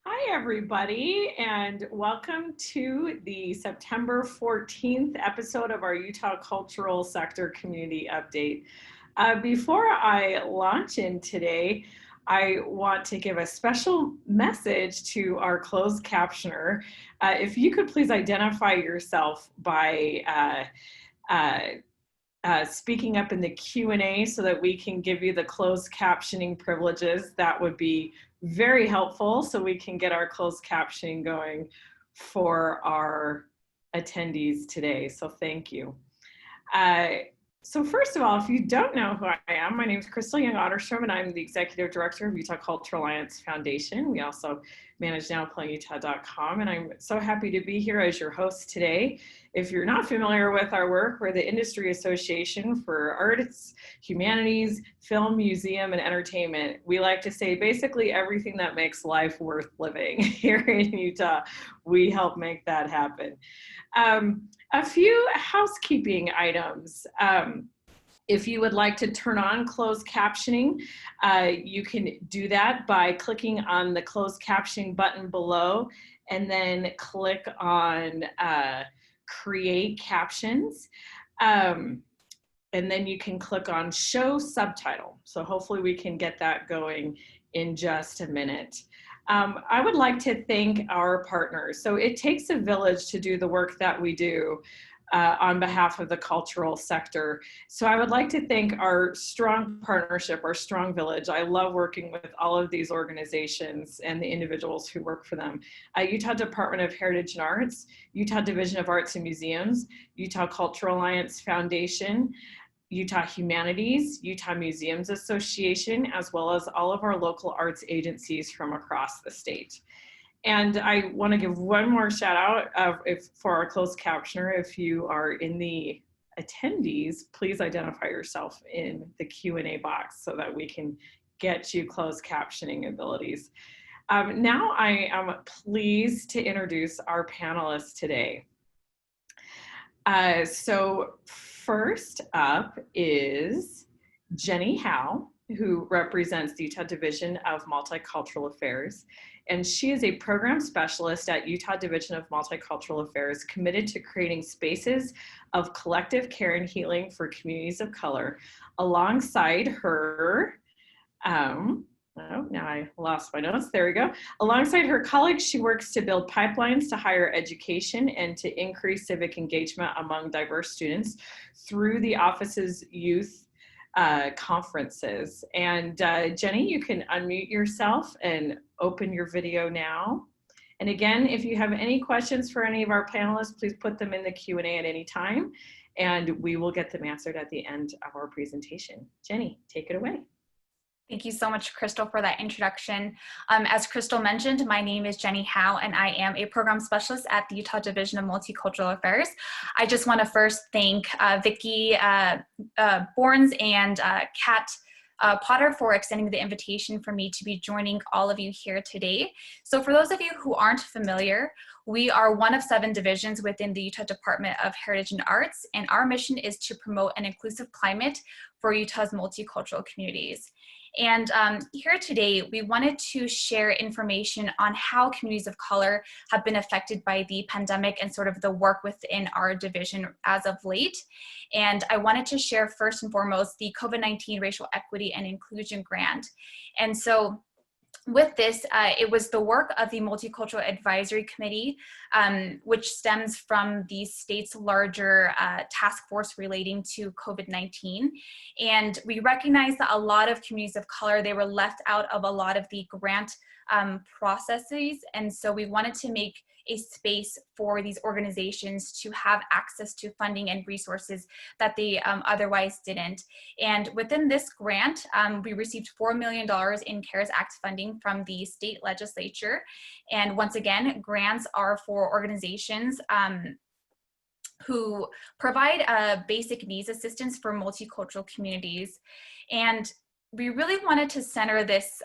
Hi, everybody, and welcome to the September 14th episode of our Utah Cultural Sector Community Update. Before I launch in today, I want to give a special message to our closed captioner. If you could please identify yourself by speaking up in the Q&A so that we can give you the closed captioning privileges, that would be very helpful so we can get our closed captioning going for our attendees today. So thank you. So first of all, if you don't know who I am, my name is Crystal Young Otterstrom, and I'm the Executive Director of Utah Cultural Alliance Foundation. We also manage nowplayingutah.com, and I'm so happy to be here as your host today. If you're not familiar with our work, we're the industry association for arts, humanities, film, museum, and entertainment. We like to say basically everything that makes life worth living here in Utah. We help make that happen. A few housekeeping items. If you would like to turn on closed captioning, you can do that by clicking on the closed captioning button below and then click on create captions. And then you can click on show subtitle. So hopefully we can get that going in just a minute. I would like to thank our partners. So it takes a village to do the work that we do on behalf of the cultural sector. So I would like to thank our strong partnership, our strong village. I love working with all of these organizations and the individuals who work for them. Utah Department of Heritage and Arts, Utah Division of Arts and Museums, Utah Cultural Alliance Foundation, Utah Humanities, Utah Museums Association, as well as all of our local arts agencies from across the state. And I want to give one more shout out for our closed captioner. If you are in the attendees, please identify yourself in the Q&A box so that we can get you closed captioning abilities. Now I am pleased to introduce our panelists today. So first up is Jenny Howe, who represents the Utah Division of Multicultural Affairs. And she is a program specialist at Utah Division of Multicultural Affairs, committed to creating spaces of collective care and healing for communities of color. Alongside her, now I lost my notes, there we go. Alongside her colleagues, she works to build pipelines to higher education and to increase civic engagement among diverse students through the office's youth conferences. And Jenny, you can unmute yourself and open your video now. And again, if you have any questions for any of our panelists, please put them in the Q&A at any time, and we will get them answered at the end of our presentation. Jenny, take it away. Thank you so much, Crystal, for that introduction. As Crystal mentioned, my name is Jenny Howe, and I am a program specialist at the Utah Division of Multicultural Affairs. I just want to first thank Vicki Borns and Kat Potter for extending the invitation for me to be joining all of you here today. So for those of you who aren't familiar, we are one of 7 divisions within the Utah Department of Heritage and Arts, and our mission is to promote an inclusive climate for Utah's multicultural communities. And here today, we wanted to share information on how communities of color have been affected by the pandemic and sort of the work within our division as of late. And I wanted to share first and foremost the COVID-19 Racial Equity and Inclusion Grant. And so with this, it was the work of the Multicultural Advisory Committee, which stems from the state's larger task force relating to COVID-19. And we recognize that a lot of communities of color, they were left out of a lot of the grant processes. And so we wanted to make a space for these organizations to have access to funding and resources that they otherwise didn't. And within this grant, we received $4 million in CARES Act funding from the state legislature. And once again, grants are for organizations who provide basic needs assistance for multicultural communities. And we really wanted to center this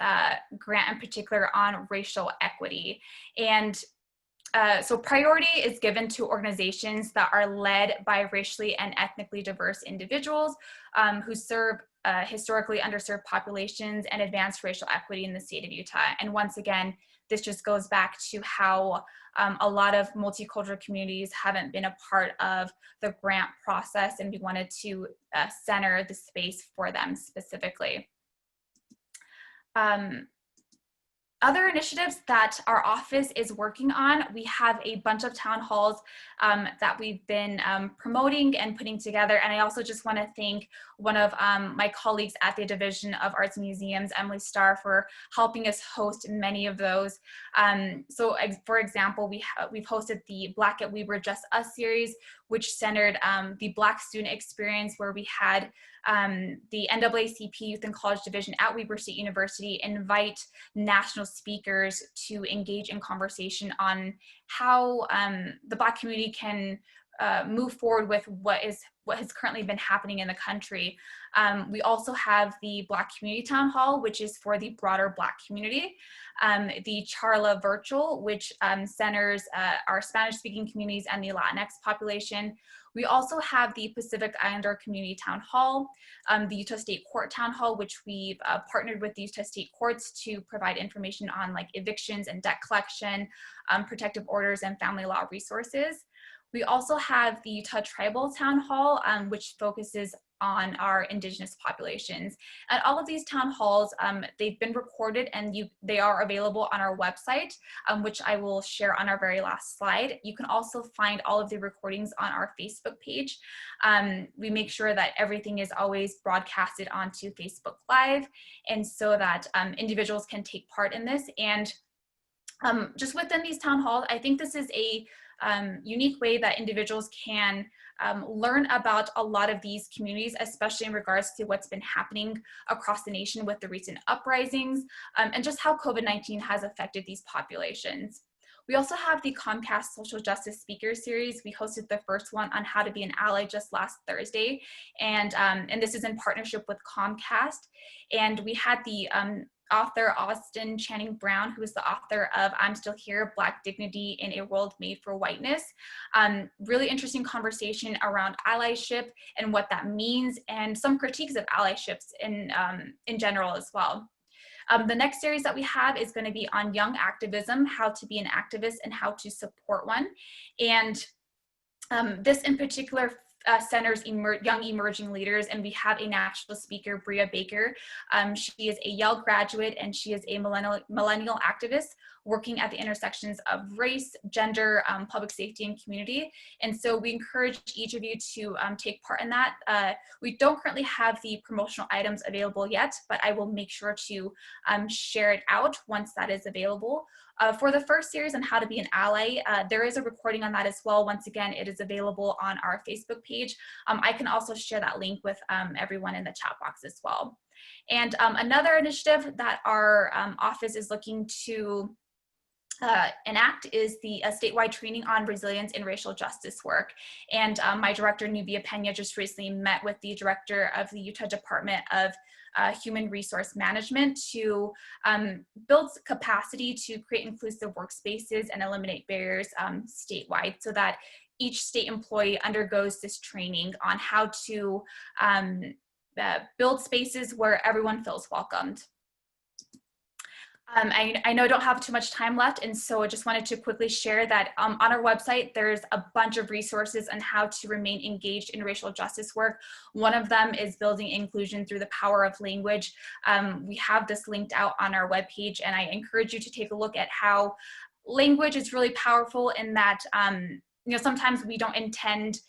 grant in particular on racial equity. And So priority is given to organizations that are led by racially and ethnically diverse individuals who serve historically underserved populations and advance racial equity in the state of Utah. And once again, this just goes back to how a lot of multicultural communities haven't been a part of the grant process, and we wanted to center the space for them specifically. Other initiatives that our office is working on, we have a bunch of town halls that we've been promoting and putting together. And I also just want to thank one of my colleagues at the Division of Arts and Museums, Emily Starr, for helping us host many of those. So for example, we've hosted the Black at Weber Just Us series, which centered the Black student experience, where we had the NAACP Youth and College Division at Weber State University invite national speakers to engage in conversation on how the Black community can move forward with what has currently been happening in the country. We also have the Black Community Town Hall, which is for the broader Black community. The Charla Virtual, which centers our Spanish-speaking communities and the Latinx population. We also have the Pacific Islander Community Town Hall, the Utah State Court Town Hall, which we've partnered with the Utah State Courts to provide information on like evictions and debt collection, protective orders, and family law resources. We also have the Utah Tribal Town Hall, which focuses on our Indigenous populations. And all of these town halls, they've been recorded and they are available on our website, which I will share on our very last slide. You can also find all of the recordings on our Facebook page. We make sure that everything is always broadcasted onto Facebook Live, and so that individuals can take part in this. And just within these town halls, I think this is a unique way that individuals can learn about a lot of these communities, especially in regards to what's been happening across the nation with the recent uprisings and just how COVID-19 has affected these populations. We also have the Comcast Social Justice Speaker Series. We hosted the first one on how to be an ally just last Thursday. And this is in partnership with Comcast. And we had the author Austin Channing Brown, who is the author of I'm Still Here, Black Dignity in a World Made for Whiteness. Really interesting conversation around allyship and what that means, and some critiques of allyships in general as well. The next series that we have is going to be on young activism, how to be an activist and how to support one. And this in particular centers young emerging leaders, and we have a national speaker, Bria Baker. She is a Yale graduate, and she is a millennial activist working at the intersections of race, gender, public safety, and community. And so we encourage each of you to take part in that. We don't currently have the promotional items available yet, but I will make sure to share it out once that is available. For the first series on how to be an ally, there is a recording on that as well. Once again, it is available on our Facebook page. I can also share that link with everyone in the chat box as well. And another initiative that our office is looking to enact is the statewide training on resilience in racial justice work. And my director, Nubia Pena, just recently met with the director of the Utah Department of Human Resource Management to build capacity to create inclusive workspaces and eliminate barriers statewide, so that each state employee undergoes this training on how to build spaces where everyone feels welcomed. I know I don't have too much time left, and so I just wanted to quickly share that on our website, there's a bunch of resources on how to remain engaged in racial justice work. One of them is building inclusion through the power of language. We have this linked out on our webpage, and I encourage you to take a look at how language is really powerful in that, you know, sometimes we don't intend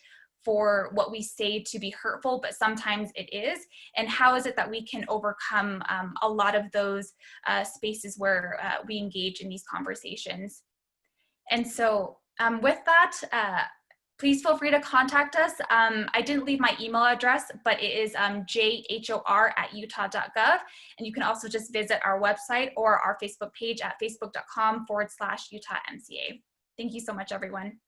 for what we say to be hurtful, but sometimes it is. And how is it that we can overcome a lot of those spaces where we engage in these conversations? And so with that, please feel free to contact us. I didn't leave my email address, but it is jhor@utah.gov. And you can also just visit our website or our Facebook page at facebook.com/UtahMCA. Thank you so much, everyone.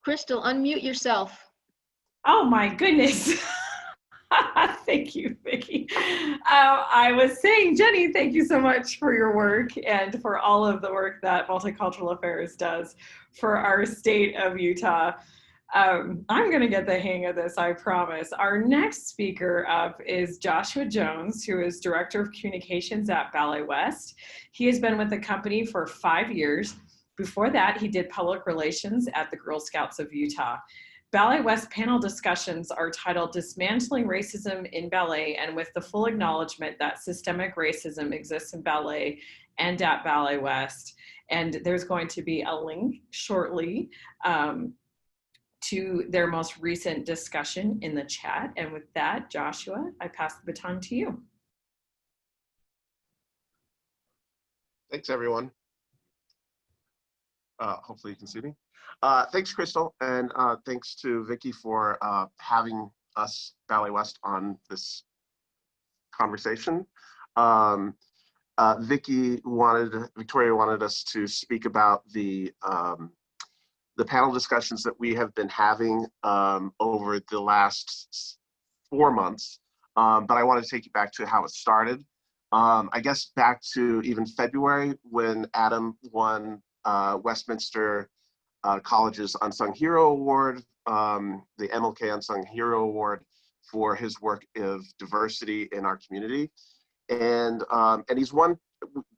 Crystal, unmute yourself. Oh my goodness. Thank you, Vicki. I was saying, Jenny, thank you so much for your work and for all of the work that Multicultural Affairs does for our state of Utah. I'm going to get the hang of this, I promise. Our next speaker up is Joshua Jones, who is Director of Communications at Ballet West. He has been with the company for 5 years. Before that, he did public relations at the Girl Scouts of Utah. Ballet West panel discussions are titled Dismantling Racism in Ballet, and with the full acknowledgement that systemic racism exists in ballet and at Ballet West. And there's going to be a link shortly to their most recent discussion in the chat. And with that, Joshua, I pass the baton to you. Thanks, everyone. Hopefully you can see me. Thanks, Crystal, and thanks to Vicki for having us, Ballet West, on this conversation. Victoria wanted us to speak about the panel discussions that we have been having over the last 4 months, but I want to take you back to how it started. I guess back to even February when Adam won Westminster College's Unsung Hero Award, the MLK Unsung Hero Award for his work of diversity in our community. And he's won,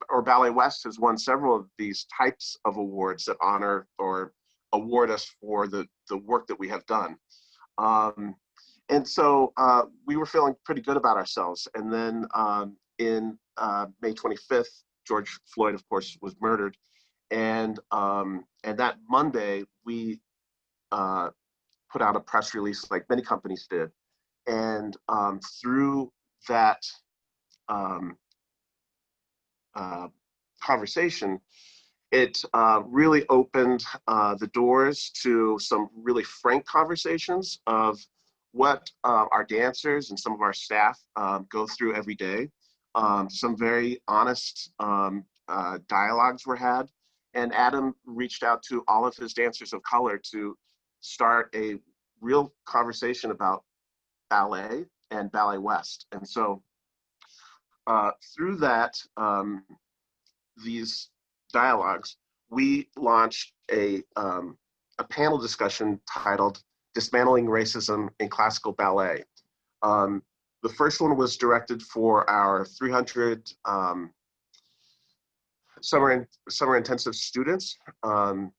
or Ballet West has won several of these types of awards that honor or award us for the work that we have done. And so we were feeling pretty good about ourselves. And then in May 25th, George Floyd, of course, was murdered. And that Monday, we put out a press release like many companies did. And through that conversation, it really opened the doors to some really frank conversations of what our dancers and some of our staff go through every day. Some very honest dialogues were had. And Adam reached out to all of his dancers of color to start a real conversation about ballet and Ballet West. And so through that, these dialogues, we launched a panel discussion titled Dismantling Racism in Classical Ballet. The first one was directed for our 300 summer intensive students.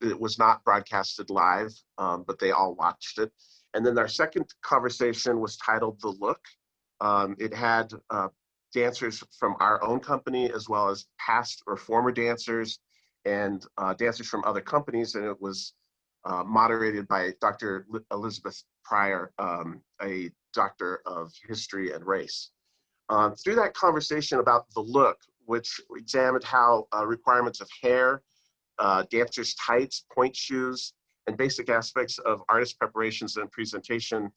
It was not broadcasted live, but they all watched it. And then our second conversation was titled The Look. It had dancers from our own company, as well as past or former dancers and dancers from other companies. And it was moderated by Dr. Elizabeth Pryor, a doctor of history and race. Through that conversation about the look, which examined how requirements of hair, dancers' tights, point shoes, and basic aspects of artist preparations and presentation,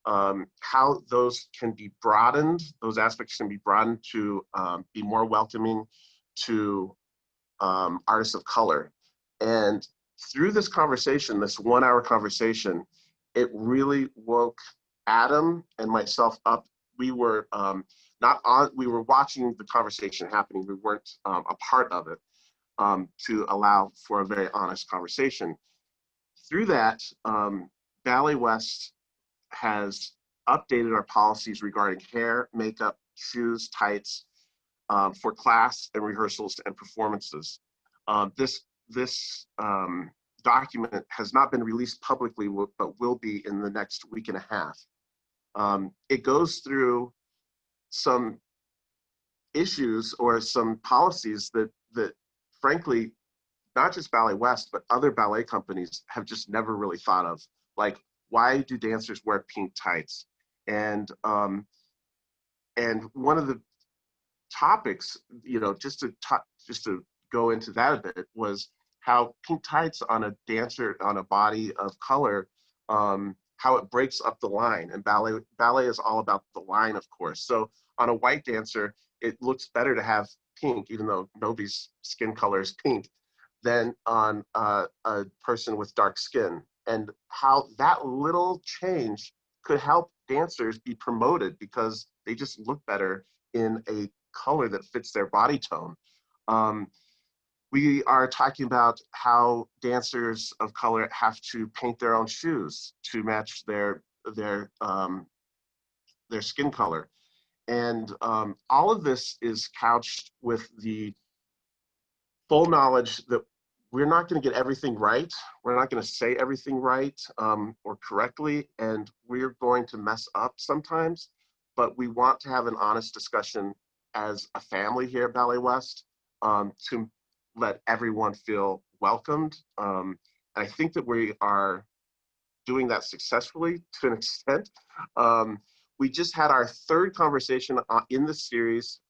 how those can be broadened, those aspects can be broadened to be more welcoming to artists of color. And through this conversation, this 1 hour conversation, it really woke Adam and myself up. We were we were watching the conversation happening. We weren't a part of it to allow for a very honest conversation. Through that, Ballet West has updated our policies regarding hair, makeup, shoes, tights for class and rehearsals and performances. This document has not been released publicly, but will be in the next week and a half. It goes through some issues or some policies that frankly, not just Ballet West, but other ballet companies have just never really thought of. Like, why do dancers wear pink tights? And one of the topics, just to go into that a bit, was how pink tights on a dancer, on a body of color, how it breaks up the line. And ballet is all about the line, of course. So on a white dancer, it looks better to have pink, even though nobody's skin color is pink, than on a person with dark skin. And how that little change could help dancers be promoted because they just look better in a color that fits their body tone. We are talking about how dancers of color have to paint their own shoes to match their skin color. And all of this is couched with the full knowledge that we're not going to get everything right. We're not going to say everything right or correctly, and we're going to mess up sometimes, but we want to have an honest discussion as a family here at Ballet West to let everyone feel welcomed. I think that we are doing that successfully to an extent. We just had our third conversation in the series,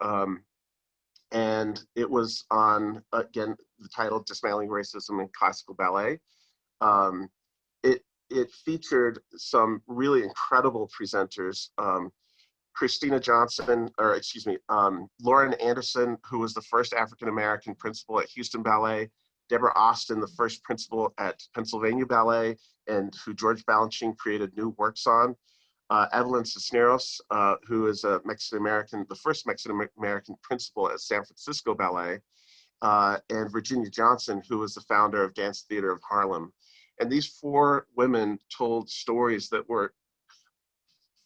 and it was on, again, the title Dismantling Racism in Classical Ballet. It featured some really incredible presenters. Christina Johnson, or excuse me, Lauren Anderson, who was the first African-American principal at Houston Ballet, Deborah Austin, the first principal at Pennsylvania Ballet, and who George Balanchine created new works on. Evelyn Cisneros, who is a Mexican-American, the first Mexican-American principal at San Francisco Ballet, and Virginia Johnson, who was the founder of Dance Theater of Harlem. And these four women told stories that were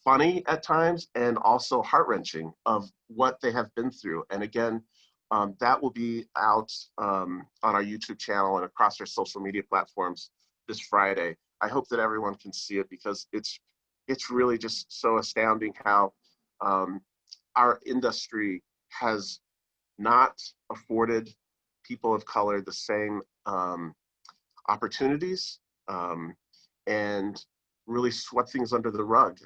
funny at times and also heart-wrenching of what they have been through. And again, that will be out on our YouTube channel and across our social media platforms this Friday. I hope that everyone can see it because it's really just so astounding how our industry has not afforded people of color the same opportunities and really swept things under the rug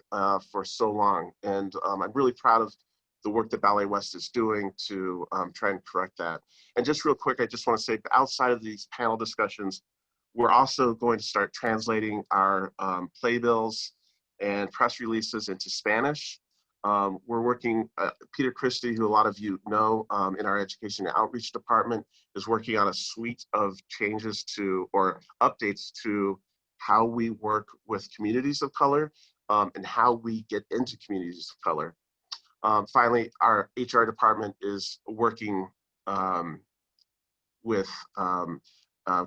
for so long. And I'm really proud of the work that Ballet West is doing to try and correct that. And just real quick, I just want to say, outside of these panel discussions, we're also going to start translating our playbills and press releases into Spanish. We're working, Peter Christie, who a lot of you know in our education and outreach department, is working on a suite of changes to, or updates to, how we work with communities of color and how we get into communities of color. Finally, our HR department is working with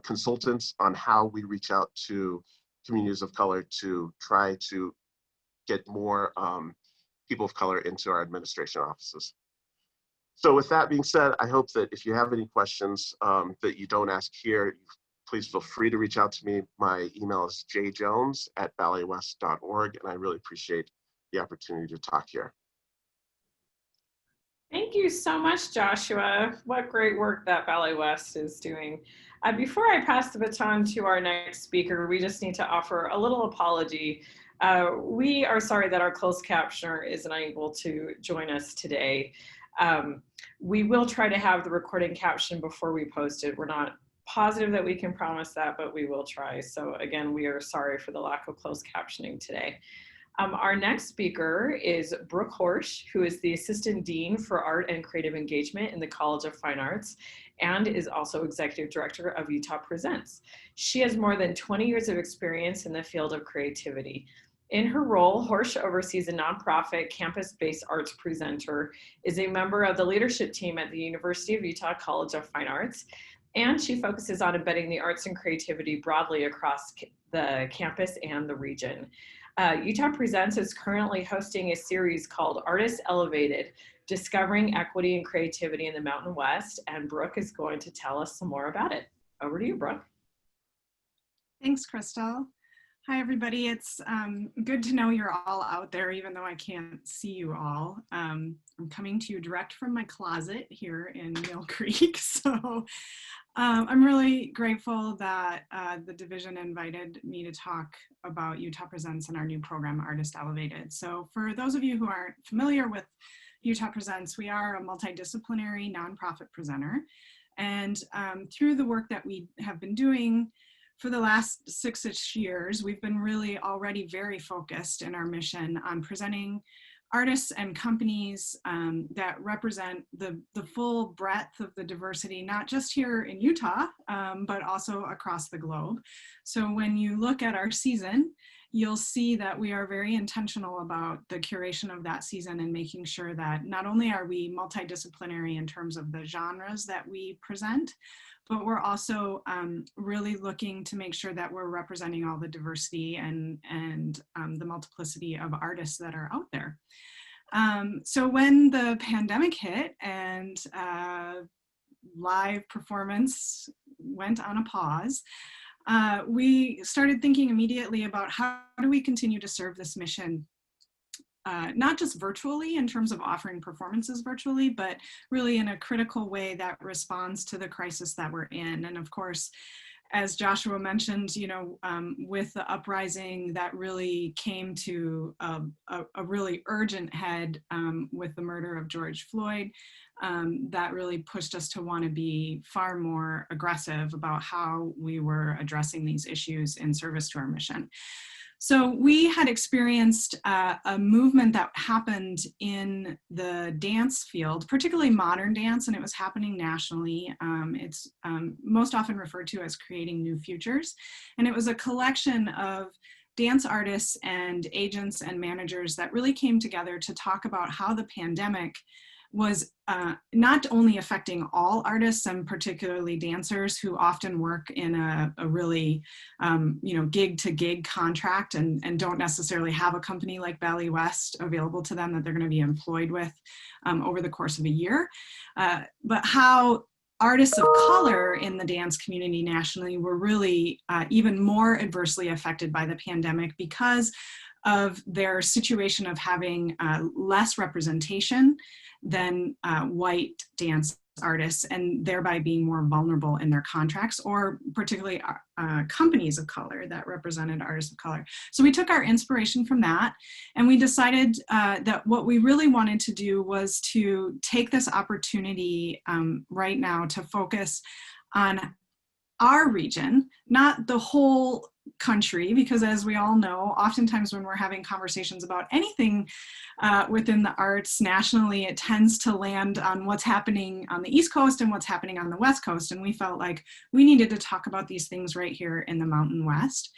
consultants on how we reach out to communities of color to try to get more people of color into our administration offices. So with that being said, I hope that if you have any questions that you don't ask here, please feel free to reach out to me. My email is jjones@balletwest.org, and I really appreciate the opportunity to talk here. Thank you so much, Joshua. What great work that Ballet West is doing. Before I pass the baton to our next speaker, we just need to offer a little apology. We are sorry that our closed captioner is unable to join us today. We will try to have the recording caption before we post it. We're not positive that we can promise that, but we will try. So again, we are sorry for the lack of closed captioning today. Our next speaker is Brooke Horejsi, who is the Assistant Dean for Art and Creative Engagement in the College of Fine Arts and is also Executive Director of Utah Presents. She has more than 20 years of experience in the field of creativity. In her role, Horejsi oversees a nonprofit campus-based arts presenter, is a member of the leadership team at the University of Utah College of Fine Arts, and she focuses on embedding the arts and creativity broadly across the campus and the region. Utah Presents is currently hosting a series called Artists Elevated, Discovering Equity and Creativity in the Mountain West, and Brooke is going to tell us some more about it. Over to you, Brooke. Thanks, Crystal. Hi, everybody. It's good to know you're all out there, even though I can't see you all. I'm coming to you direct from my closet here in Mill Creek, so I'm really grateful that the division invited me to talk about Utah Presents and our new program, Artist Elevated. So for those of you who aren't familiar with Utah Presents, we are a multidisciplinary nonprofit presenter. And through the work that we have been doing for the last 6-ish years, we've been really already very focused in our mission on presenting artists and companies that represent the full breadth of the diversity, not just here in Utah, but also across the globe. So when you look at our season, you'll see that we are very intentional about the curation of that season and making sure that not only are we multidisciplinary in terms of the genres that we present, but we're also really looking to make sure that we're representing all the diversity and the multiplicity of artists that are out there. So when the pandemic hit and live performance went on a pause, we started thinking immediately about how do we continue to serve this mission, not just virtually in terms of offering performances virtually, but really in a critical way that responds to the crisis that we're in. And of course, as Joshua mentioned, you know, with the uprising that really came to a really urgent head with the murder of George Floyd, that really pushed us to want to be far more aggressive about how we were addressing these issues in service to our mission. So we had experienced a movement that happened in the dance field, particularly modern dance, and it was happening nationally. It's most often referred to as creating new futures. And it was a collection of dance artists and agents and managers that really came together to talk about how the pandemic was not only affecting all artists and particularly dancers who often work in a really, you know, gig to gig contract and don't necessarily have a company like Ballet West available to them that they're going to be employed with over the course of a year, but how artists of color in the dance community nationally were really even more adversely affected by the pandemic because of their situation of having less representation than white dance artists, and thereby being more vulnerable in their contracts, or particularly companies of color that represented artists of color. So we took our inspiration from that, and we decided that what we really wanted to do was to take this opportunity right now to focus on our region, not the whole country, because as we all know, oftentimes when we're having conversations about anything within the arts nationally, it tends to land on what's happening on the East Coast and what's happening on the West Coast. And we felt like we needed to talk about these things right here in the Mountain West.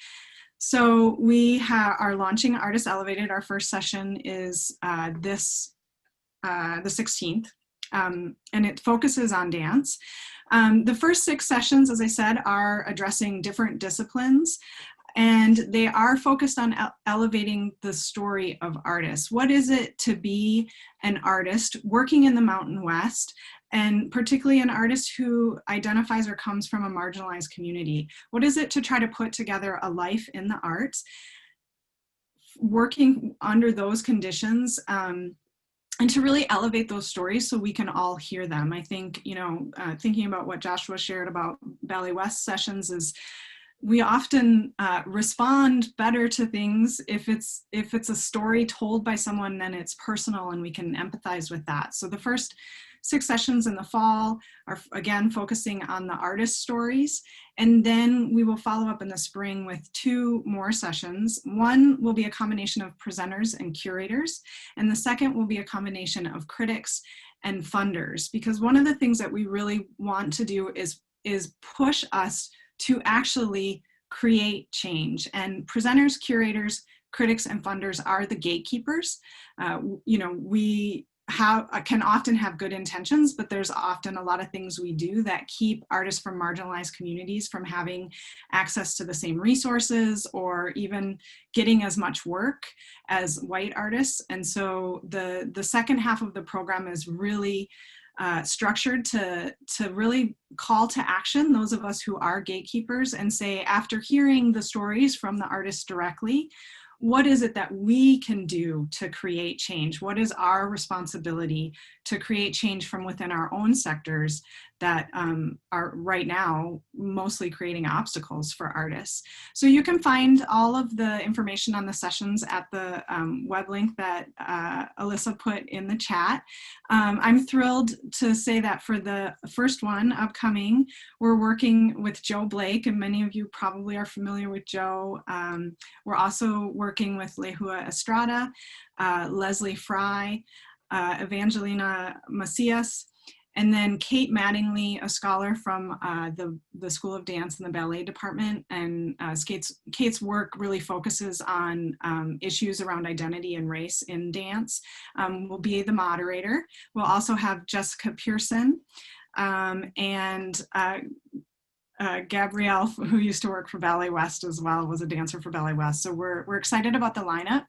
So we are launching Artists Elevated. Our first session is the 16th, and it focuses on dance. The first 6 sessions, as I said, are addressing different disciplines, and they are focused on elevating the story of artists. What is it to be an artist working in the Mountain West, and particularly an artist who identifies or comes from a marginalized community? What is it to try to put together a life in the arts, working under those conditions, and to really elevate those stories so we can all hear them? I think, you know, thinking about what Joshua shared about Ballet West sessions is we often respond better to things if it's a story told by someone, then it's personal and we can empathize with that. So the first 6 sessions in the fall are again focusing on the artist stories, and then we will follow up in the spring with 2 more sessions. One will be a combination of presenters and curators, and the second will be a combination of critics and funders, because one of the things that we really want to do is push us to actually create change. And presenters, curators, critics, and funders are the gatekeepers. You know, we can often have good intentions, but there's often a lot of things we do that keep artists from marginalized communities from having access to the same resources or even getting as much work as white artists. And so the second half of the program is really structured to really call to action those of us who are gatekeepers and say, after hearing the stories from the artists directly, what is it that we can do to create change? What is our responsibility to create change from within our own sectors that are right now mostly creating obstacles for artists? So you can find all of the information on the sessions at the web link that Alyssa put in the chat. I'm thrilled to say that for the first one upcoming, we're working with Joe Blake, and many of you probably are familiar with Joe. We're also working with Lehua Estrada, Leslie Fry, Evangelina Macias, And then Kate Mattingly, a scholar from the School of Dance and the Ballet Department. And Kate's work really focuses on issues around identity and race in dance, will be the moderator. We'll also have Jessica Pearson and Gabrielle, who used to work for Ballet West as well, was a dancer for Ballet West. So we're excited about the lineup.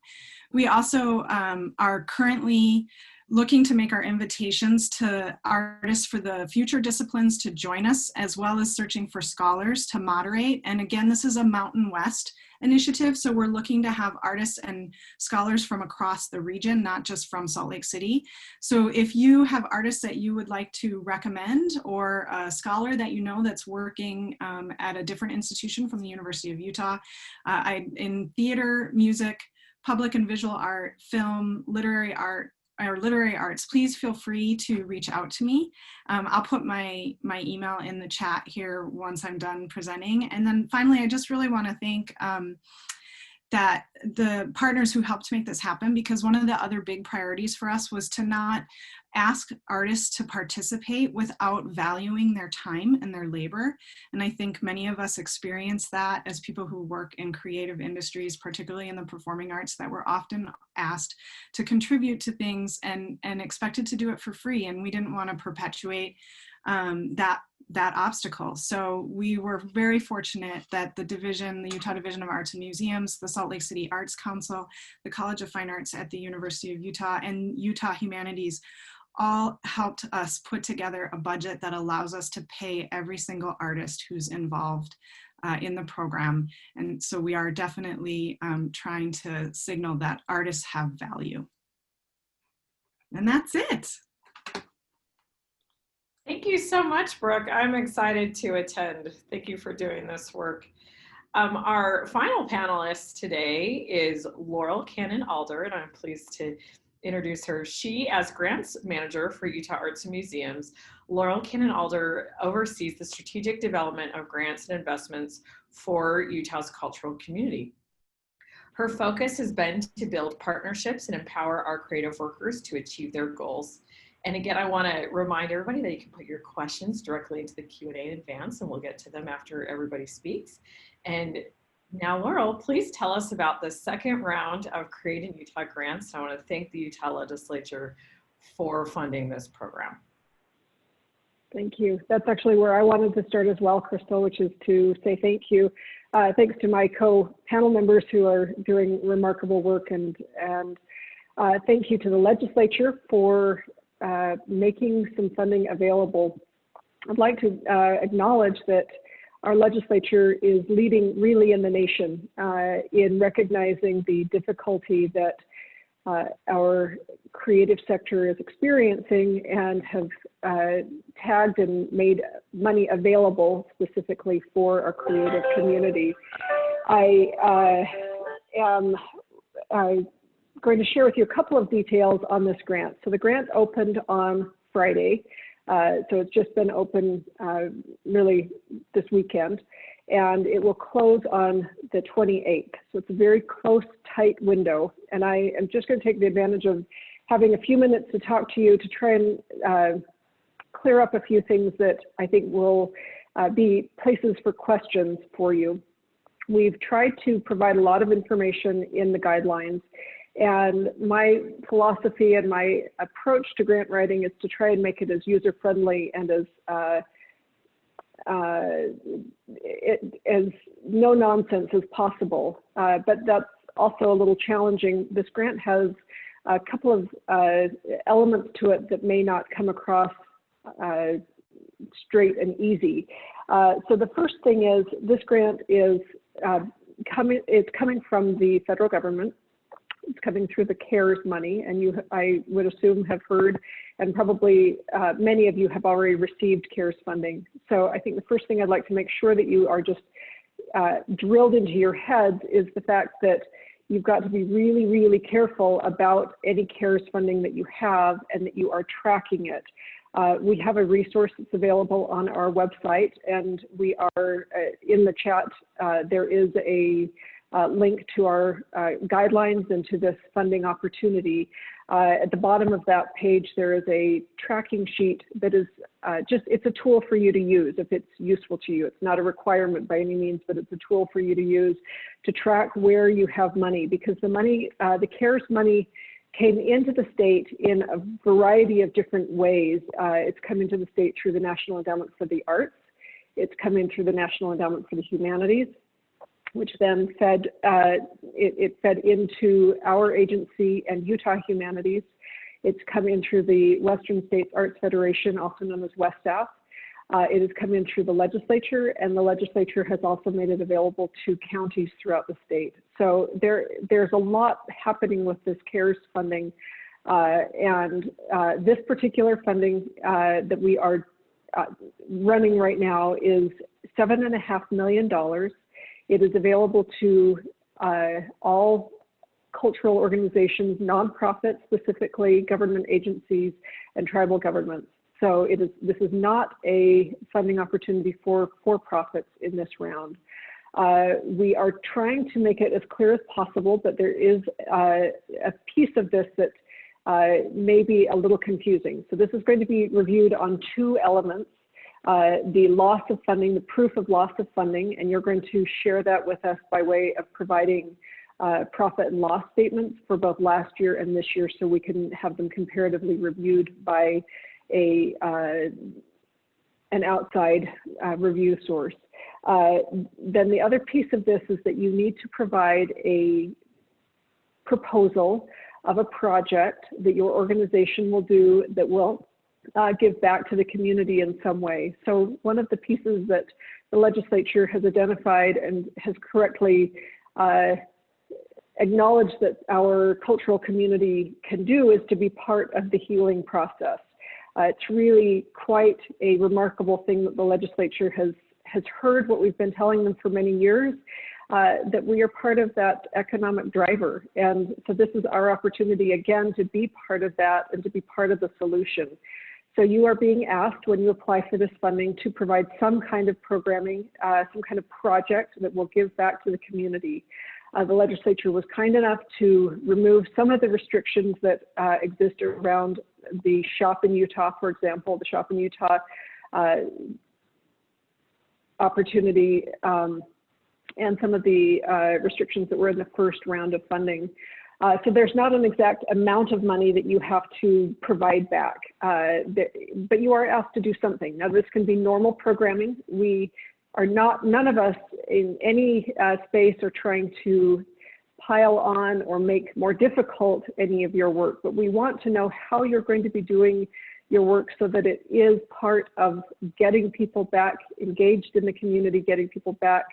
We also are currently looking to make our invitations to artists for the future disciplines to join us, as well as searching for scholars to moderate. And again, this is a Mountain West initiative, so we're looking to have artists and scholars from across the region, not just from Salt Lake City. So if you have artists that you would like to recommend, or a scholar that you know that's working at a different institution from the University of Utah, in theater, music, public and visual art, film, literary art, or literary arts, please feel free to reach out to me. I'll put my email in the chat here once I'm done presenting. And then finally, I just really want to thank that the partners who helped make this happen, because one of the other big priorities for us was to not ask artists to participate without valuing their time and their labor. And I think many of us experience that as people who work in creative industries, particularly in the performing arts, that we're often asked to contribute to things and expected to do it for free. And we didn't want to perpetuate that obstacle. So we were very fortunate that the Utah Division of Arts and Museums, the Salt Lake City Arts Council, the College of Fine Arts at the University of Utah, and Utah Humanities all helped us put together a budget that allows us to pay every single artist who's involved in the program. And so we are definitely trying to signal that artists have value. And that's it. Thank you so much, Brooke. I'm excited to attend. Thank you for doing this work. Our final panelist today is Laurel Cannon Alder, and I'm pleased to introduce her. She, as grants manager for Utah Arts and Museums, Laurel Cannon Alder oversees the strategic development of grants and investments for Utah's cultural community. Her focus has been to build partnerships and empower our creative workers to achieve their goals. And again, I want to remind everybody that you can put your questions directly into the Q&A in advance, and we'll get to them after everybody speaks. And now, Laurel, please tell us about the second round of Creating Utah grants. I want to thank the Utah Legislature for funding this program. Thank you. That's actually where I wanted to start as well, Crystal, which is to say thank you. Thanks to my co-panel members who are doing remarkable work, and thank you to the legislature for making some funding available. I'd like to acknowledge that our legislature is leading really in the nation in recognizing the difficulty that our creative sector is experiencing, and have tagged and made money available specifically for our creative community. I am going to share with you a couple of details on this grant. So the grant opened on Friday. So it's just been open really this weekend, and it will close on the 28th. So it's a very close, tight window. And I am just going to take the advantage of having a few minutes to talk to you to try and clear up a few things that I think will be places for questions for you. We've tried to provide a lot of information in the guidelines. And my philosophy and my approach to grant writing is to try and make it as user-friendly and as no nonsense as possible. But that's also a little challenging. This grant has a couple of elements to it that may not come across straight and easy. So the first thing is, this grant is coming from the federal government. It's coming through the CARES money, and I would assume, have heard, and probably many of you have already received CARES funding. So I think the first thing I'd like to make sure that you are just drilled into your heads is the fact that you've got to be really, really careful about any CARES funding that you have, and that you are tracking it. We have a resource that's available on our website, and we are in the chat. There is a link to our guidelines and to this funding opportunity. At the bottom of that page, there is a tracking sheet that is it's a tool for you to use if it's useful to you. It's not a requirement by any means, but it's a tool for you to use to track where you have money, because the money, the CARES money came into the state in a variety of different ways. It's come into the state through the National Endowment for the Arts. It's come in through the National Endowment for the Humanities, which then fed, it fed into our agency and Utah Humanities. It's come in through the Western States Arts Federation, also known as WESTAF. It has come in through the legislature, and the legislature has also made it available to counties throughout the state. So there's a lot happening with this CARES funding. This particular funding that we are running right now is $7.5 million. It is available to all cultural organizations, nonprofits specifically, government agencies, and tribal governments. So this is not a funding opportunity for for-profits in this round. We are trying to make it as clear as possible, but there is a piece of this that may be a little confusing. So this is going to be reviewed on two elements. The loss of funding, the proof of loss of funding, and you're going to share that with us by way of providing profit and loss statements for both last year and this year, so we can have them comparatively reviewed by an outside review source. Then the other piece of this is that you need to provide a proposal of a project that your organization will do that will give back to the community in some way. So one of the pieces that the legislature has identified and has correctly acknowledged that our cultural community can do is to be part of the healing process. It's really quite a remarkable thing that the legislature has heard what we've been telling them for many years, that we are part of that economic driver. And so this is our opportunity again to be part of that and to be part of the solution. So you are being asked when you apply for this funding to provide some kind of programming, some kind of project that will give back to the community. The legislature was kind enough to remove some of the restrictions that exist around the Shop in Utah, for example, the Shop in Utah opportunity, and some of the restrictions that were in the first round of funding. So there's not an exact amount of money that you have to provide back, but you are asked to do something. Now this can be normal programming. We are not, none of us in any space are trying to pile on or make more difficult any of your work, but we want to know how you're going to be doing your work so that it is part of getting people back engaged in the community, getting people back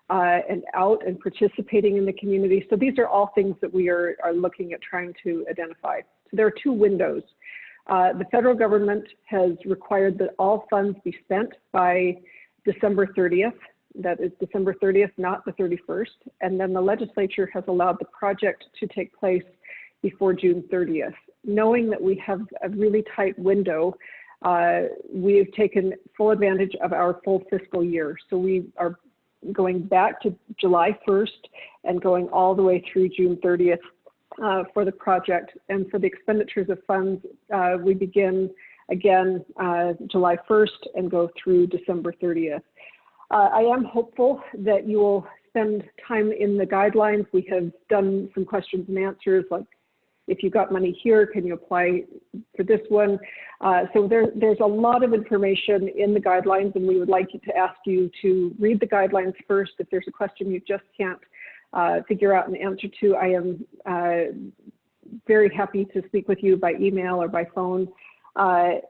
and out and participating in the community. So these are all things that we are looking at trying to identify. So there are two windows. The federal government has required that all funds be spent by December 30th. That is December 30th, not the 31st. And then the legislature has allowed the project to take place before June 30th. Knowing that we have a really tight window, we have taken full advantage of our full fiscal year. So we are going back to July 1st and going all the way through June 30th for the project. And for the expenditures of funds, we begin again July 1st and go through December 30th. I am hopeful that you will spend time in the guidelines. We have done some questions and answers, like if you got money here, can you apply for this one? So there's a lot of information in the guidelines, and we would like to ask you to read the guidelines first. If there's a question you just can't figure out an answer to, I am very happy to speak with you by email or by phone. The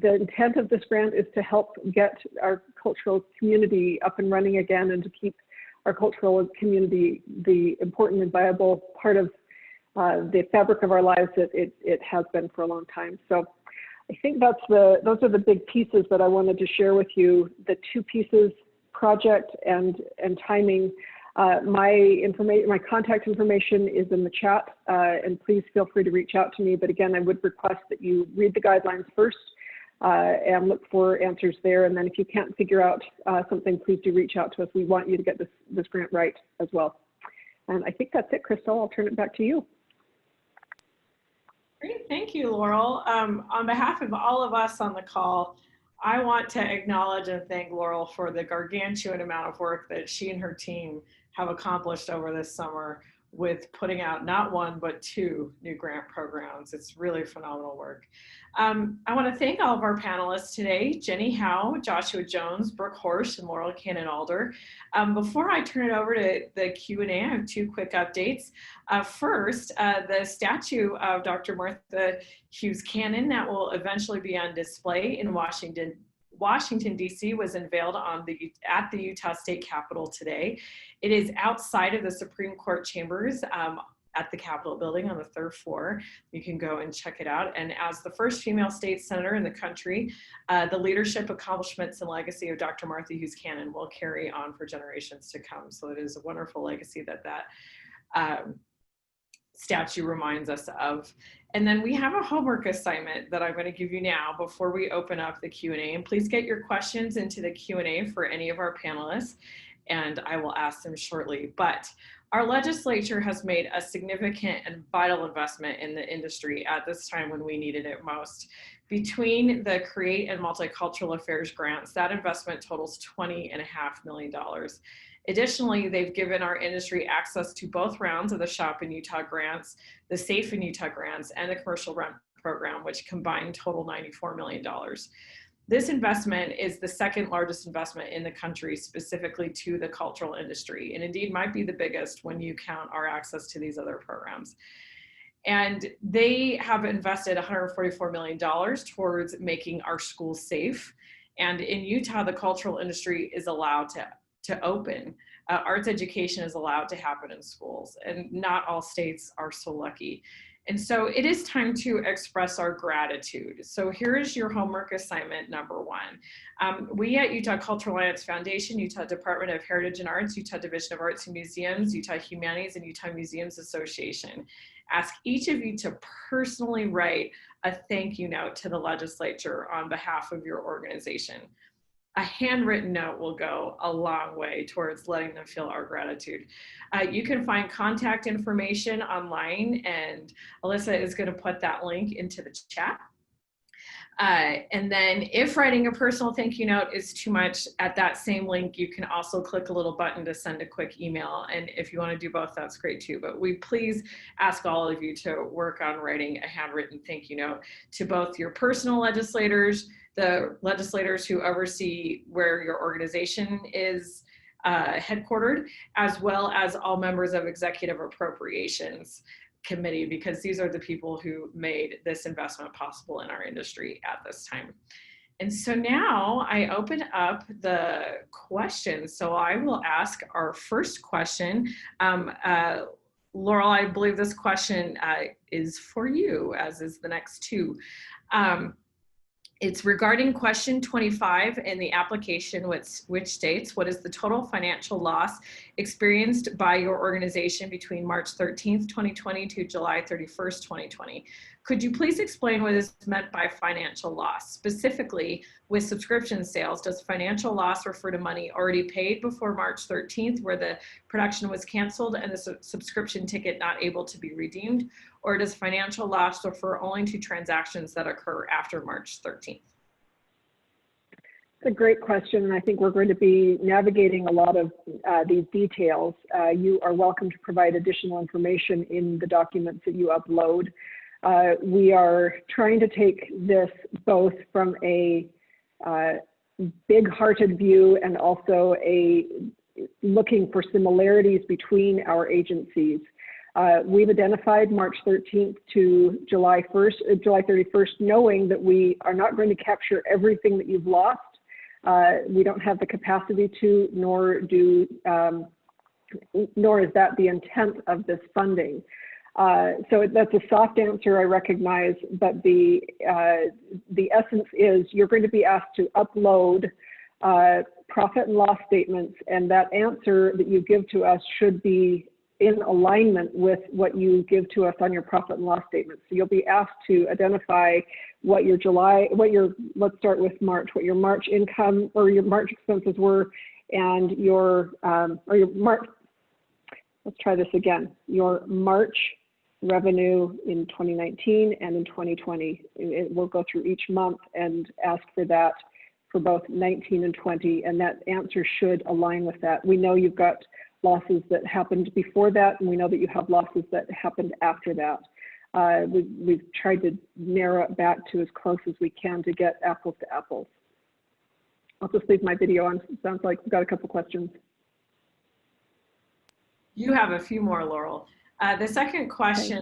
intent of this grant is to help get our cultural community up and running again, and to keep our cultural community the important and viable part of the fabric of our lives that it has been for a long time. So I think those are the big pieces that I wanted to share with you. The two pieces, project and timing. My contact information is in the chat, and please feel free to reach out to me. But again, I would request that you read the guidelines first and look for answers there. And then if you can't figure out something, please do reach out to us. We want you to get this grant right as well. And I think that's it, Crystal. I'll turn it back to you. Great, thank you, Laurel. On behalf of all of us on the call, I want to acknowledge and thank Laurel for the gargantuan amount of work that she and her team have accomplished over this summer with putting out not one, but 2 new grant programs. It's really phenomenal work. I want to thank all of our panelists today, Jenny Howe, Joshua Jones, Brooke Horejsi, and Laurel Cannon-Alder. Before I turn it over to the Q&A, I have 2 quick updates. First, the statue of Dr. Martha Hughes Cannon that will eventually be on display in Washington, D.C. was unveiled at the Utah State Capitol today. It is outside of the Supreme Court chambers at the Capitol building on the 3rd floor. You can go and check it out. And as the first female state senator in the country, the leadership, accomplishments, and legacy of Dr. Martha Hughes Cannon will carry on for generations to come. So it is a wonderful legacy that statue reminds us of. And then we have a homework assignment that I'm going to give you now before we open up the Q&A. And please get your questions into the Q&A for any of our panelists, and I will ask them shortly. But our legislature has made a significant and vital investment in the industry at this time when we needed it most. Between the Create and Multicultural Affairs grants, that investment totals $20.5 million. Additionally, they've given our industry access to both rounds of the Shop in Utah grants, the Safe in Utah grants, and the Commercial Rent Program, which combined total $94 million. This investment is the 2nd largest investment in the country specifically to the cultural industry, and indeed might be the biggest when you count our access to these other programs. And they have invested $144 million towards making our schools safe. And in Utah, the cultural industry is allowed to open. Arts education is allowed to happen in schools, and not all states are so lucky. And so it is time to express our gratitude. So here is your homework assignment number 1. We at Utah Cultural Alliance Foundation, Utah Department of Heritage and Arts, Utah Division of Arts and Museums, Utah Humanities, and Utah Museums Association ask each of you to personally write a thank you note to the legislature on behalf of your organization. A handwritten note will go a long way towards letting them feel our gratitude. You can find contact information online, and Alyssa is going to put that link into the chat. And then if writing a personal thank you note is too much, at that same link, you can also click a little button to send a quick email. And if you want to do both, that's great too. But we please ask all of you to work on writing a handwritten thank you note to both your personal legislators, the legislators who oversee where your organization is headquartered, as well as all members of Executive Appropriations Committee, because these are the people who made this investment possible in our industry at this time. And so now I open up the questions. So I will ask our first question. Laurel, I believe this question is for you, as is the next 2. It's regarding question 25 in the application, which states, what is the total financial loss experienced by your organization between March 13th, 2020 to July 31st, 2020? Could you please explain what is meant by financial loss? Specifically, with subscription sales, does financial loss refer to money already paid before March 13th, where the production was canceled and the subscription ticket not able to be redeemed? Or does financial loss refer only to transactions that occur after March 13th? It's a great question, and I think we're going to be navigating a lot of these details. You are welcome to provide additional information in the documents that you upload. We are trying to take this both from a big-hearted view and also looking for similarities between our agencies. We've identified March 13th to July 31st, knowing that we are not going to capture everything that you've lost. We don't have the capacity to, nor is that the intent of this funding. So that's a soft answer, I recognize, but the essence is you're going to be asked to upload profit and loss statements, and that answer that you give to us should be in alignment with what you give to us on your profit and loss statement. So you'll be asked to identify what your let's start with March, what your March income or your March expenses were, and your March revenue in 2019 and in 2020. It will go through each month and ask for that for both 19 and 20, and that answer should align with that. We know you've got losses that happened before that, and we know that you have losses that happened after that. We've tried to narrow it back to as close as we can to get apples to apples. I'll just leave my video on. It sounds like we've got a couple questions. You have a few more, Laurel. The second question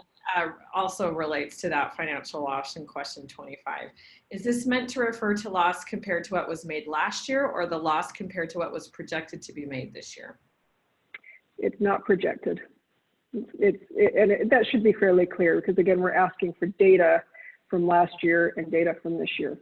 also relates to that financial loss in question 25. Is this meant to refer to loss compared to what was made last year, or the loss compared to what was projected to be made this year? It's not projected. That should be fairly clear, because again, we're asking for data from last year and data from this year.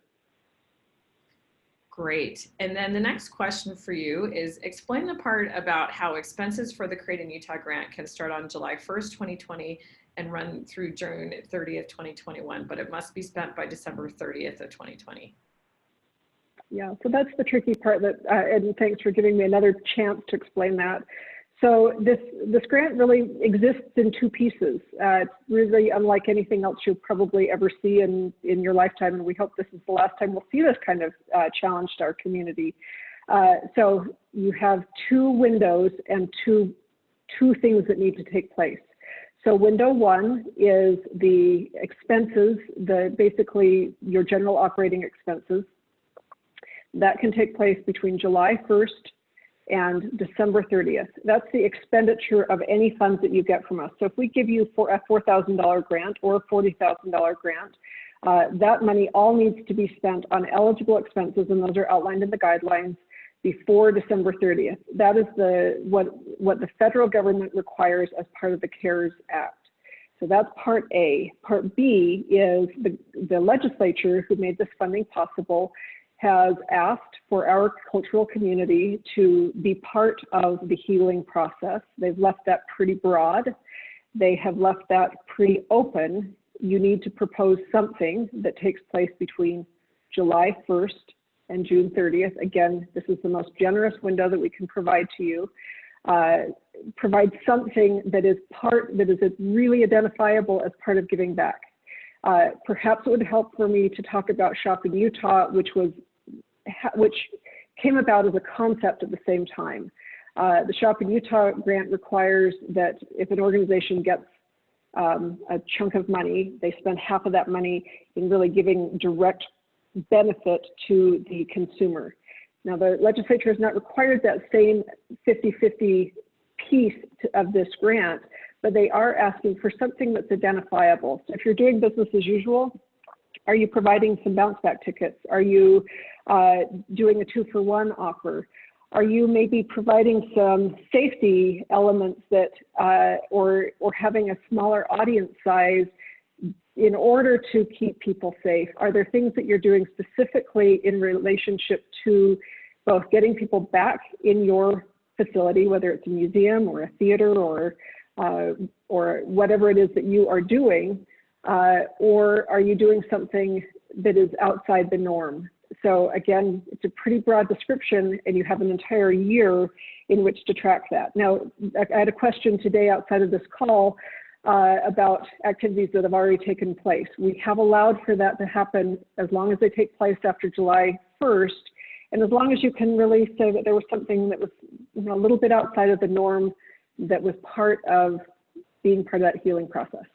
Great. And then the next question for you is, explain the part about how expenses for the Create in Utah grant can start on July 1st, 2020 and run through June 30th, 2021, but it must be spent by December 30th of 2020. Yeah, so that's the tricky part, that, and thanks for giving me another chance to explain that. So this grant really exists in two pieces. It's really unlike anything else you'll probably ever see in your lifetime, and we hope this is the last time we'll see this kind of challenge to our community. So you have two windows and two things that need to take place. So window one is the expenses, basically your general operating expenses. That can take place between July 1st and December 30th. That's the expenditure of any funds that you get from us. So if we give you a $4,000 grant or a $40,000 grant, that money all needs to be spent on eligible expenses, and those are outlined in the guidelines before December 30th. That is what the federal government requires as part of the CARES Act. So that's part A. Part B is the legislature, who made this funding possible, has asked for our cultural community to be part of the healing process. They've left that pretty broad. They have left that pretty open. You need to propose something that takes place between July 1st and June 30th. Again, this is the most generous window that we can provide to you. Provide something that is really identifiable as part of giving back. Perhaps it would help for me to talk about Shop in Utah, which came about as a concept at the same time. The Shop in Utah grant requires that if an organization gets a chunk of money, they spend half of that money in really giving direct benefit to the consumer. Now, the legislature has not required that same 50-50 piece of this grant, but they are asking for something that's identifiable. So if you're doing business as usual, are you providing some bounce back tickets? Are you doing a 2-for-1 offer? Are you maybe providing some safety elements that, or having a smaller audience size in order to keep people safe? Are there things that you're doing specifically in relationship to both getting people back in your facility, whether it's a museum or a theater or whatever it is that you are doing, or are you doing something that is outside the norm? So again, it's a pretty broad description, and you have an entire year in which to track that. Now, I had a question today outside of this call about activities that have already taken place. We have allowed for that to happen as long as they take place after July 1st, and as long as you can really say that there was something that was a little bit outside of the norm that was part of being part of that healing process.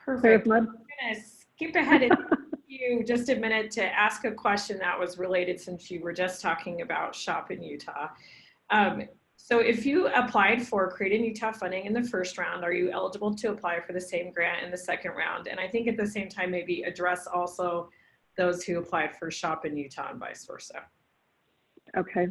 Perfect. I'm going to skip ahead and give you just a minute to ask a question that was related, since you were just talking about Shop in Utah. So if you applied for Create in Utah funding in the first round, are you eligible to apply for the same grant in the second round? And I think at the same time, maybe address also those who applied for Shop in Utah and vice versa. Okay.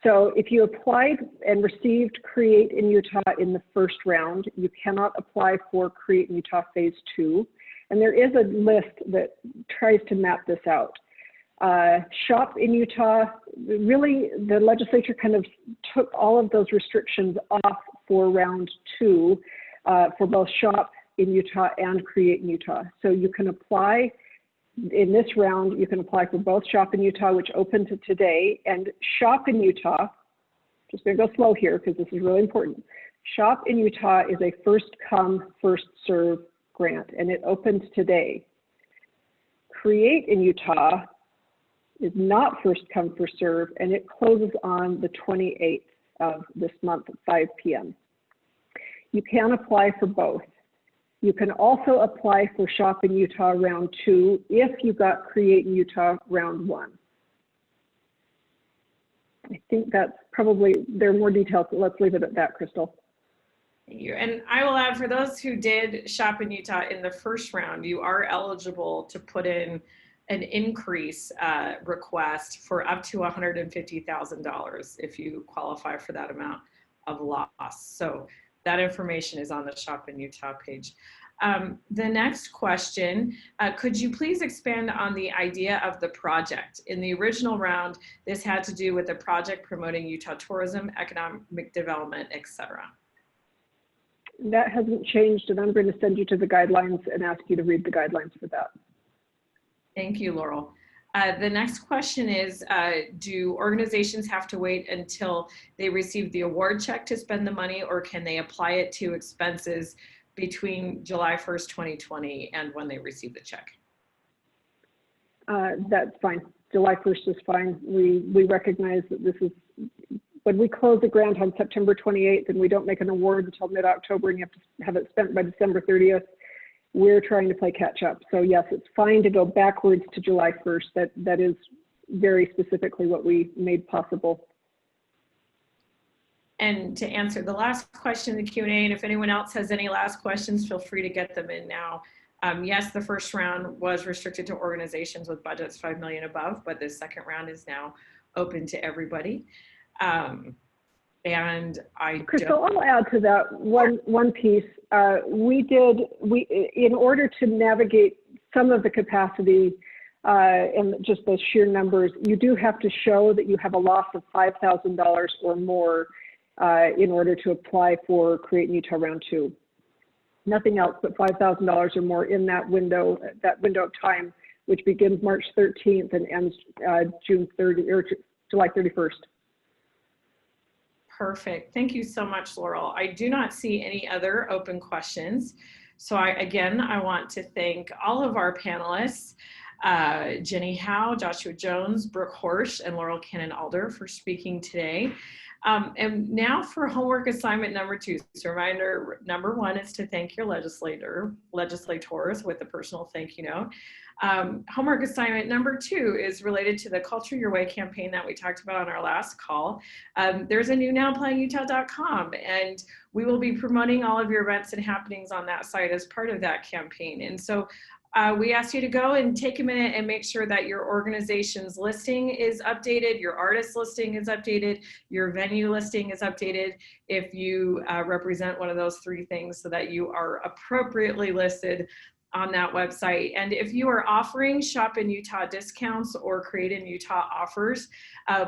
So if you applied and received Create in Utah in the first round, you cannot apply for Create in Utah Phase 2. And there is a list that tries to map this out. Shop in Utah, really the legislature kind of took all of those restrictions off for round 2 for both Shop in Utah and Create in Utah. So you can apply in this round, you can apply for both Shop in Utah, which opened today, and Shop in Utah, just gonna go slow here because this is really important. Shop in Utah is a first come, first serve grant, and it opens today. Create in Utah is not first come, first serve, and it closes on the 28th of this month at 5 p.m. You can apply for both. You can also apply for Shop in Utah Round 2 if you got Create in Utah Round 1. I think that's probably, there are more details, but let's leave it at that, Crystal. Thank you. And I will add, for those who did Shop in Utah in the first round, you are eligible to put in an increase request for up to $150,000 if you qualify for that amount of loss. So that information is on the Shop in Utah page. The next question, could you please expand on the idea of the project? In the original round, this had to do with a project promoting Utah tourism, economic development, etc. That hasn't changed, and I'm going to send you to the guidelines and ask you to read the guidelines for that. Thank you, Laurel. The next question is, do organizations have to wait until they receive the award check to spend the money, or can they apply it to expenses between July 1st, 2020 and when they receive the check? That's fine. July 1st is fine. We recognize that this is, when we close the grant on September 28th and we don't make an award until mid-October and you have to have it spent by December 30th, we're trying to play catch up. So yes, it's fine to go backwards to July 1st. That is very specifically what we made possible. And to answer the last question in the Q&A, and if anyone else has any last questions, feel free to get them in now. Yes, the first round was restricted to organizations with budgets 5 million above, but the second round is now open to everybody. And Crystal, I'll add to that one piece. In order to navigate some of the capacity and just those sheer numbers, you do have to show that you have a loss of $5,000 or more in order to apply for Create in Utah Round 2. Nothing else but $5,000 or more in that window of time, which begins March 13th and ends June 30 or July 31st. Perfect. Thank you so much, Laurel. I do not see any other open questions. So I want to thank all of our panelists, Jenny Howe, Joshua Jones, Brooke Horejsi, and Laurel Alder for speaking today. And now for homework assignment number 2. So reminder number 1 is to thank your legislators with a personal thank you note. Homework assignment number 2 is related to the Culture Your Way campaign that we talked about on our last call. There's a new nowplayingutah.com, and we will be promoting all of your events and happenings on that site as part of that campaign. And so we ask you to go and take a minute and make sure that your organization's listing is updated, your artist listing is updated, your venue listing is updated if you represent one of those 3 things, so that you are appropriately listed on that website. And if you are offering Shop in Utah discounts or Create in Utah offers,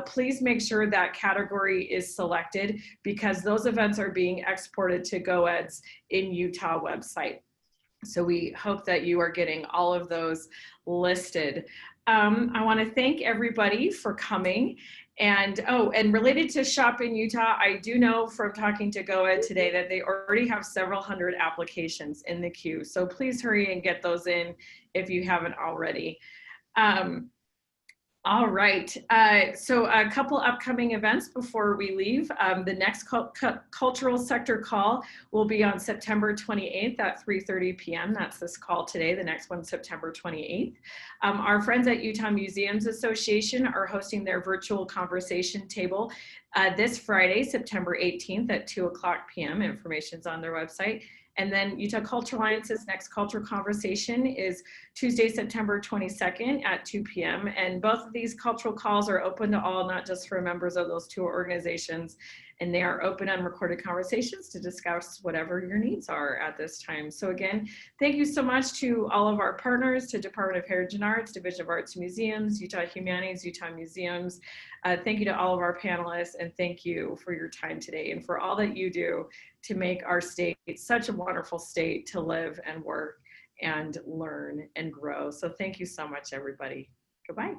please make sure that category is selected, because those events are being exported to GoEd's in Utah website. So we hope that you are getting all of those listed. I want to thank everybody for coming. And related to Shop in Utah, I do know from talking to GoEd today that they already have several hundred applications in the queue. So please hurry and get those in if you haven't already. All right, so a couple upcoming events before we leave. The next cultural sector call will be on September 28th at 3:30 p.m. That's this call today. The next one, September 28th. Our friends at Utah Museums Association are hosting their virtual conversation table this Friday, September 18th at 2:00 p.m. Information's on their website. And then Utah Cultural Alliance's next cultural conversation is Tuesday, September 22nd at 2 p.m. And both of these cultural calls are open to all, not just for members of those 2 organizations. And they are open unrecorded conversations to discuss whatever your needs are at this time. So again, thank you so much to all of our partners, to Department of Heritage and Arts, Division of Arts and Museums, Utah Humanities, Utah Museums. Thank you to all of our panelists, and thank you for your time today and for all that you do to make our state such a wonderful state to live and work and learn and grow. So thank you so much, everybody. Goodbye.